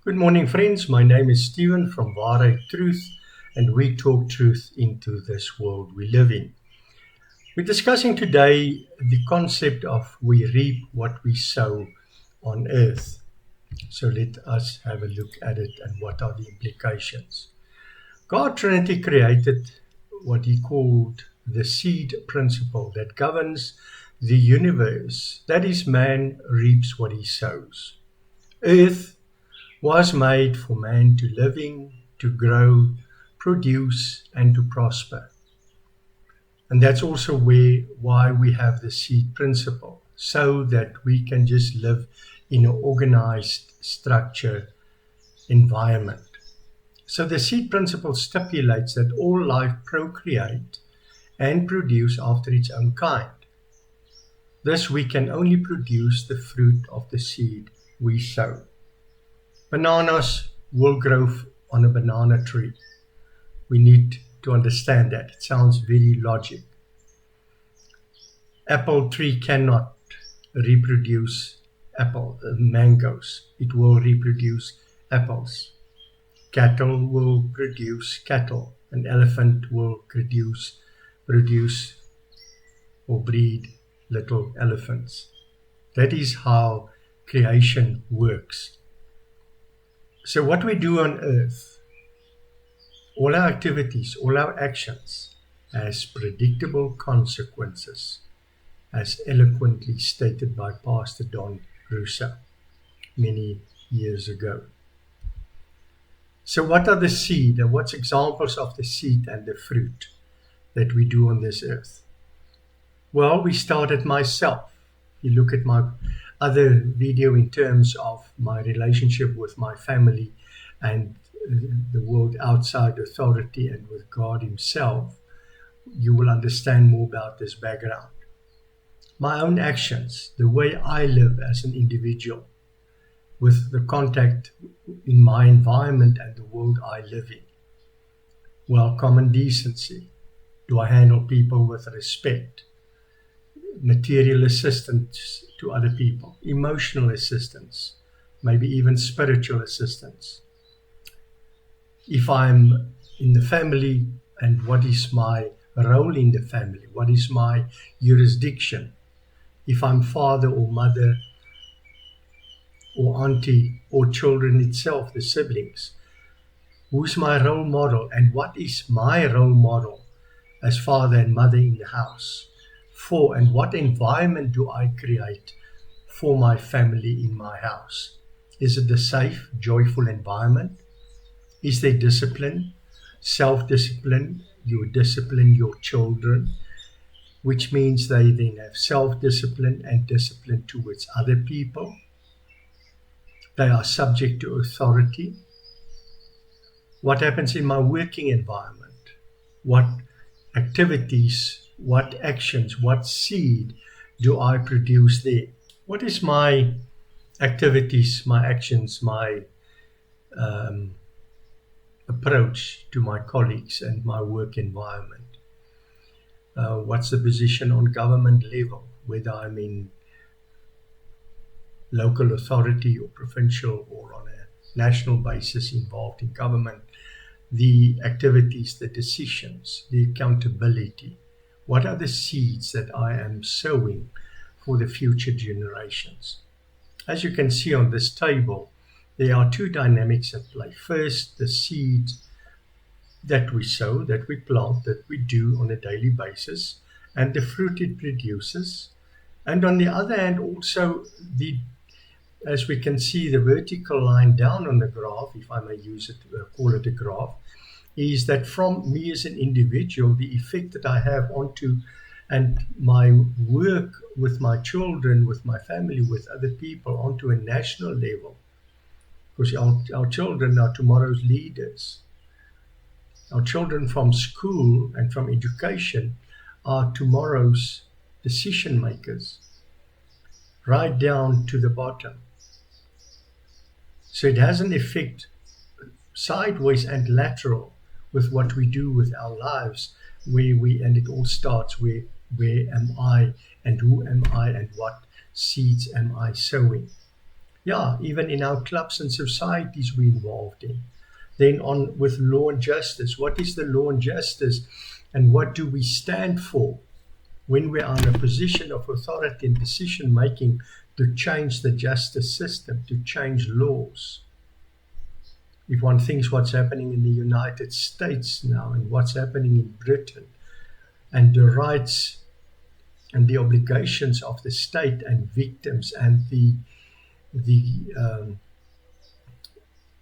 Good morning, friends. My name is Stephen from Waarheid Truth, and we talk truth into this world we live in. We're discussing today the concept of we reap what we sow on earth. So let us have a look at it and what are the implications. God Trinity created what he called the seed principle that governs the universe. That is, man reaps what he sows. Earth was made for man to live in, to grow, produce, and to prosper. And that's also why we have the seed principle, so that we can just live in an organized, structured environment. So the seed principle stipulates that all life procreate and produce after its own kind. Thus we can only produce the fruit of the seed we sow. Bananas will grow on a banana tree. We need to understand that. It sounds very logic. Apple tree cannot reproduce mangoes. It will reproduce apples. Cattle will produce cattle. An elephant will produce or breed little elephants. That is how creation works. So what we do on earth, all our activities, all our actions, has predictable consequences, as eloquently stated by Pastor Don Russo many years ago. So what are the seed and what's examples of the seed and the fruit that we do on this earth? Well, we started myself. You look at my other video in terms of my relationship with my family and the world outside authority and with God himself, you will understand more about this background. My own actions, the way I live as an individual, with the contact in my environment and the world I live in. Well, common decency. Do I handle people with respect? Material assistance to other people, emotional assistance, maybe even spiritual assistance. If I'm in the family, and what is my role in the family? What is my jurisdiction? If I'm father or mother or auntie or children itself, the siblings, who's my role model and what is my role model as father and mother in the house? And what environment do I create for my family in my house? Is it a safe, joyful environment? Is there discipline, self-discipline? You discipline your children, which means they then have self-discipline and discipline towards other people. They are subject to authority. What happens in my working environment? What activities, what actions, what seed do I produce there? What is my activities, my actions, my approach to my colleagues and my work environment? What's the position on government level, whether I'm in local authority or provincial or on a national basis involved in government? The activities, the decisions, the accountability. What are the seeds that I am sowing for the future generations? As you can see on this table, there are two dynamics at play. First, the seeds that we sow, that we plant, that we do on a daily basis, and the fruit it produces. And on the other hand, also as we can see, the vertical line down on the graph, if I may use it, call it a graph, is that from me as an individual, the effect that I have onto and my work with my children, with my family, with other people onto a national level. Because our children are tomorrow's leaders. Our children from school and from education are tomorrow's decision makers, right down to the bottom. So it has an effect sideways and lateral with what we do with our lives, and it all starts where am I and who am I and what seeds am I sowing. Yeah, even in our clubs and societies we're involved in. Then on with law and justice. What is the law and justice, and what do we stand for when we are in a position of authority and decision making to change the justice system, to change laws? If one thinks what's happening in the United States now and what's happening in Britain, and the rights and the obligations of the state and victims and the um,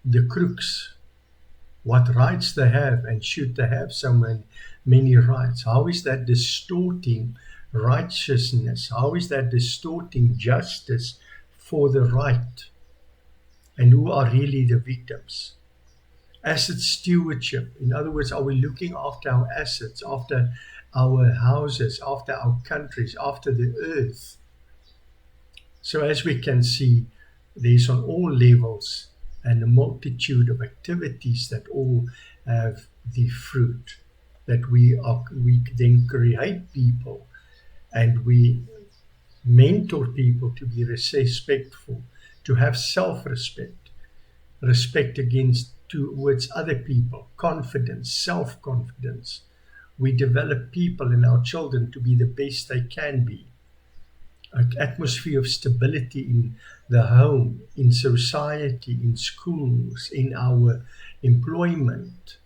the crooks, what rights they have and should they have so many rights? How is that distorting righteousness? How is that distorting justice for the right? And who are really the victims? Asset stewardship. In other words, are we looking after our assets, after our houses, after our countries, after the earth? So as we can see, there's on all levels and a multitude of activities that all have the fruit that we then create people, and we mentor people to be respectful, to have self-respect, respect against towards other people, confidence, self-confidence. We develop people and our children to be the best they can be. An atmosphere of stability in the home, in society, in schools, in our employment,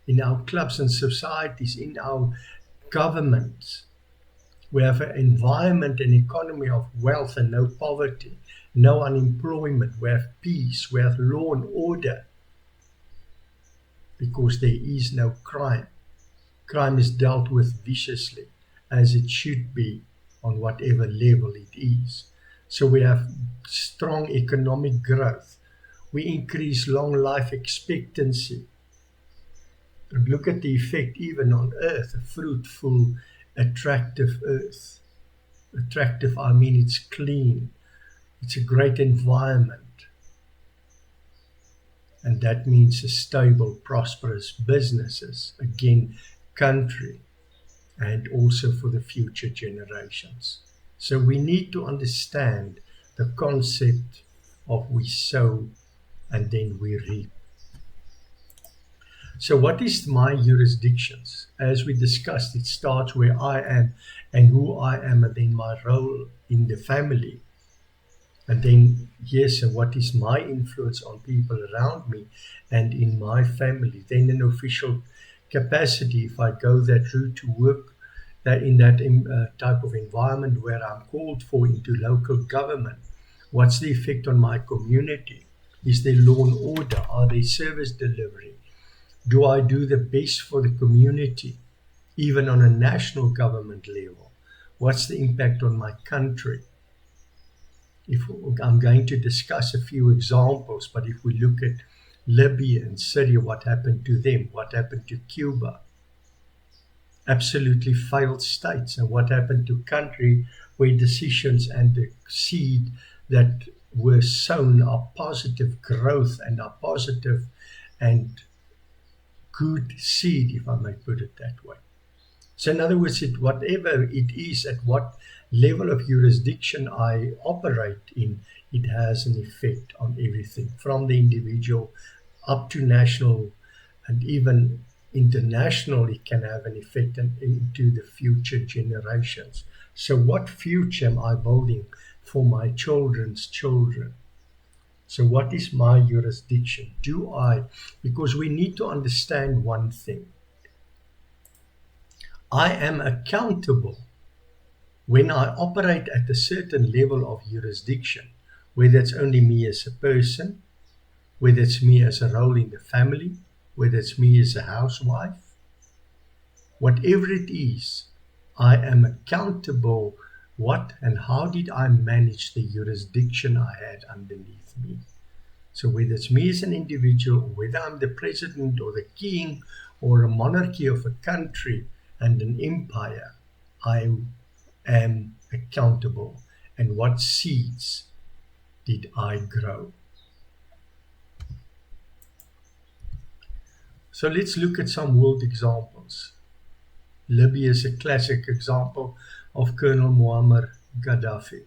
in our clubs and societies, in our governments. We have an environment and economy of wealth and no poverty, no unemployment. We have peace, we have law and order, because there is no crime. Crime is dealt with viciously, as it should be, on whatever level it is. So we have strong economic growth. We increase long life expectancy. And look at the effect even on earth, a fruitful, attractive earth. Attractive, I mean it's clean. It's a great environment. And that means a stable, prosperous businesses, again, country, and also for the future generations. So we need to understand the concept of we sow and then we reap. So what is my jurisdictions? As we discussed, it starts where I am and who I am, and then my role in the family. And then, yes, and what is my influence on people around me and in my family? Then an official capacity, if I go that route to work that in that type of environment where I'm called for into local government, what's the effect on my community? Is there law and order? Are there service delivery? Do I do the best for the community, even on a national government level? What's the impact on my country? If I'm going to discuss a few examples, but if we look at Libya and Syria, what happened to them? What happened to Cuba? Absolutely failed states. And what happened to country where decisions and the seed that were sown are positive growth and are positive and good seed, if I may put it that way. So in other words, whatever it is, at what level of jurisdiction I operate in, it has an effect on everything, from the individual up to national and even international. It can have an effect into the future generations. So what future am I building for my children's children? So what is my jurisdiction? Because we need to understand one thing. I am accountable when I operate at a certain level of jurisdiction, whether it's only me as a person, whether it's me as a role in the family, whether it's me as a housewife, whatever it is, I am accountable. What and how did I manage the jurisdiction I had underneath me? So whether it's me as an individual, whether I'm the president or the king or a monarchy of a country and an empire, I am accountable. And what seeds did I grow? So let's look at some world examples. Libya is a classic example of Colonel Muammar Gaddafi.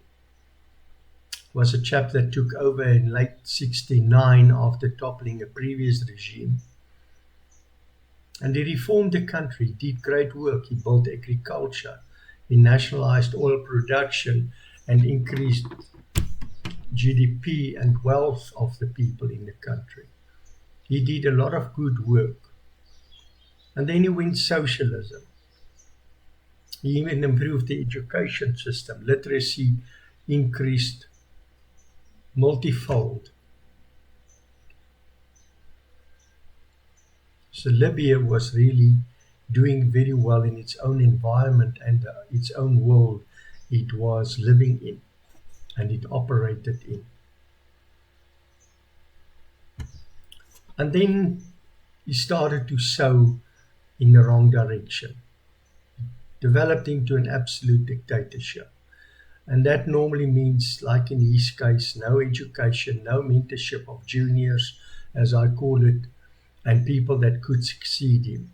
was a chap that took over in late 69 after toppling a previous regime. And he reformed the country, did great work. He built agriculture, he nationalized oil production and increased GDP and wealth of the people in the country. He did a lot of good work. And then he went socialism. He even improved the education system. Literacy increased multifold. So Libya was really doing very well in its own environment and its own world it was living in and it operated in. And then he started to sow in the wrong direction, developed into an absolute dictatorship. And that normally means, like in his case, no education, no mentorship of juniors, as I call it, and people that could succeed him.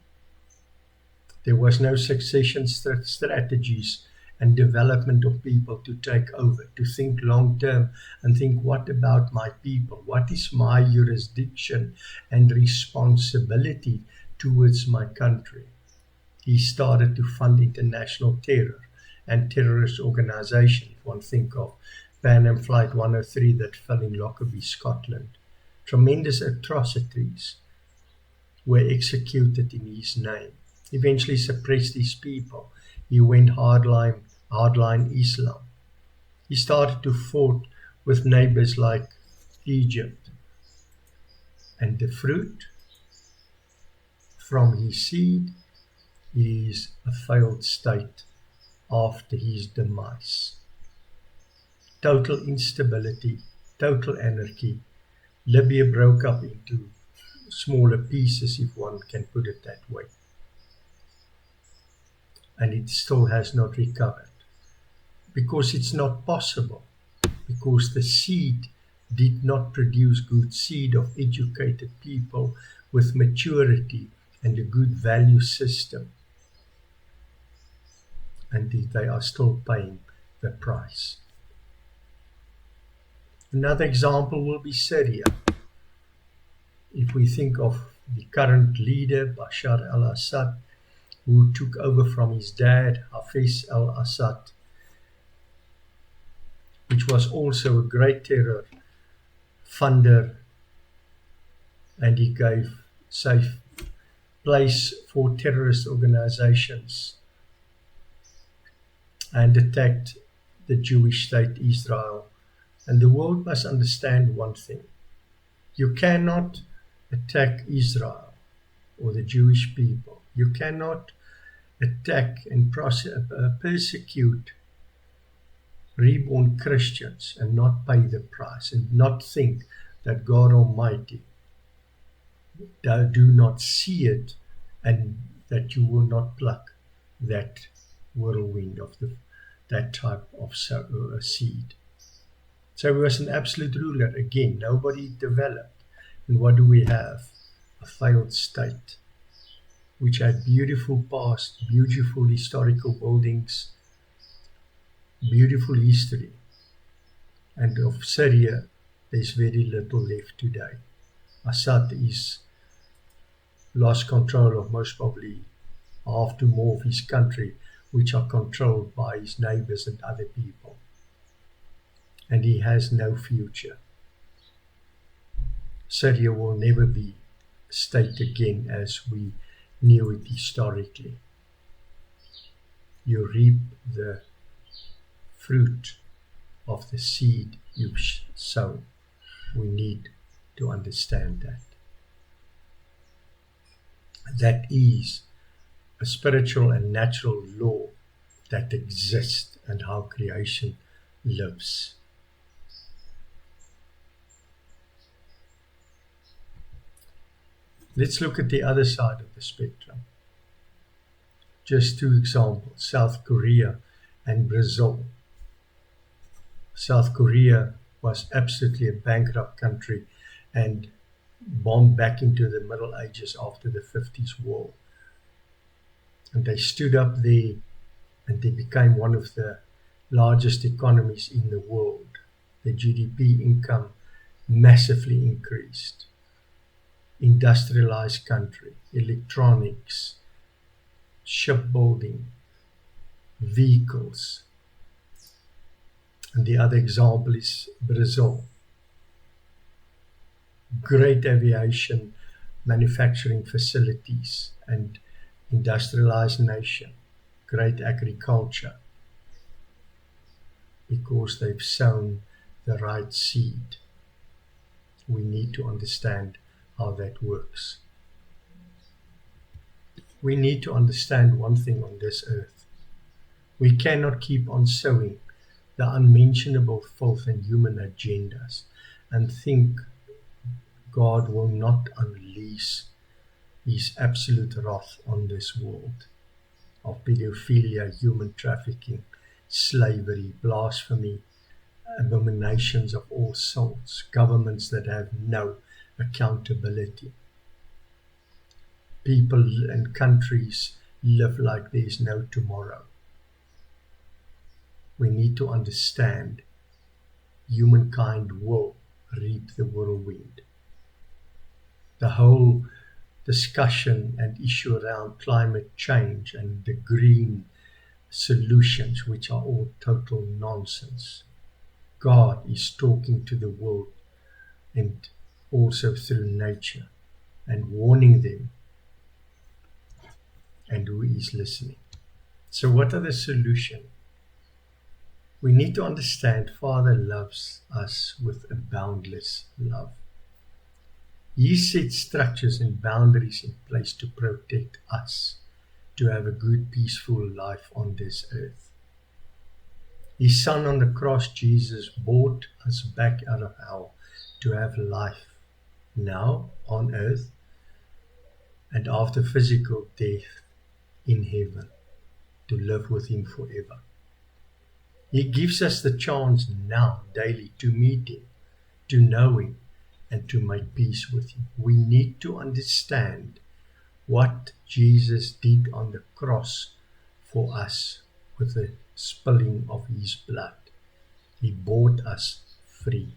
There was no succession strategies and development of people to take over, to think long term and think, what about my people? What is my jurisdiction and responsibility towards my country? He started to fund international terror and terrorist organizations. One think of Pan Am Flight 103 that fell in Lockerbie, Scotland. Tremendous atrocities were executed in his name. Eventually suppressed his people. He went hardline Islam. He started to fight with neighbors like Egypt. And the fruit from his seed is a failed state after his demise. Total instability, total anarchy. Libya broke up into smaller pieces, if one can put it that way. And it still has not recovered. Because it's not possible. Because the seed did not produce good seed of educated people with maturity and a good value system. And they are still paying the price. Another example will be Syria. If we think of the current leader, Bashar al-Assad, who took over from his dad, Hafez al-Assad, which was also a great terror funder, and he gave safe place for terrorist organizations and attacked the Jewish state Israel. And the world must understand one thing. You cannot attack Israel or the Jewish people. You cannot attack and persecute reborn Christians and not pay the price and not think that God Almighty do not see it and that you will not pluck that whirlwind of that type of seed. So he was an absolute ruler. Again, nobody developed. And what do we have? A failed state, which had beautiful past, beautiful historical buildings, beautiful history. And of Syria, there's very little left today. Assad is lost control of most probably half to more of his country, which are controlled by his neighbors and other people. And he has no future. Syria will never be a state again as we knew it historically. You reap the fruit of the seed you've sown. We need to understand that. That is a spiritual and natural law that exists and how creation lives. Let's look at the other side of the spectrum. Just two examples, South Korea and Brazil. South Korea was absolutely a bankrupt country and bombed back into the Middle Ages after the 50s war. And they stood up there and they became one of the largest economies in the world. the GDP income massively increased. Industrialized country, electronics, shipbuilding, vehicles. And the other example is Brazil. Great aviation manufacturing facilities and industrialized nation. Great agriculture because they've sown the right seed. We need to understand how that works. We need to understand one thing on this earth. We cannot keep on sowing the unmentionable filth and human agendas and think God will not unleash His absolute wrath on this world of pedophilia, human trafficking, slavery, blasphemy, abominations of all sorts, governments that have no accountability. People and countries live like there is no tomorrow. We need to understand humankind will reap the whirlwind. The whole discussion and issue around climate change and the green solutions, which are all total nonsense. God is talking to the world and also through nature and warning them, and who is listening. So what are the solutions? We need to understand Father loves us with a boundless love. He set structures and boundaries in place to protect us, to have a good, peaceful life on this earth. His Son on the cross, Jesus, bought us back out of hell to have life now on earth and after physical death in heaven, to live with Him forever. He gives us the chance now, daily, to meet Him, to know Him, and to make peace with Him. We need to understand what Jesus did on the cross for us with the spilling of His blood. He bought us free.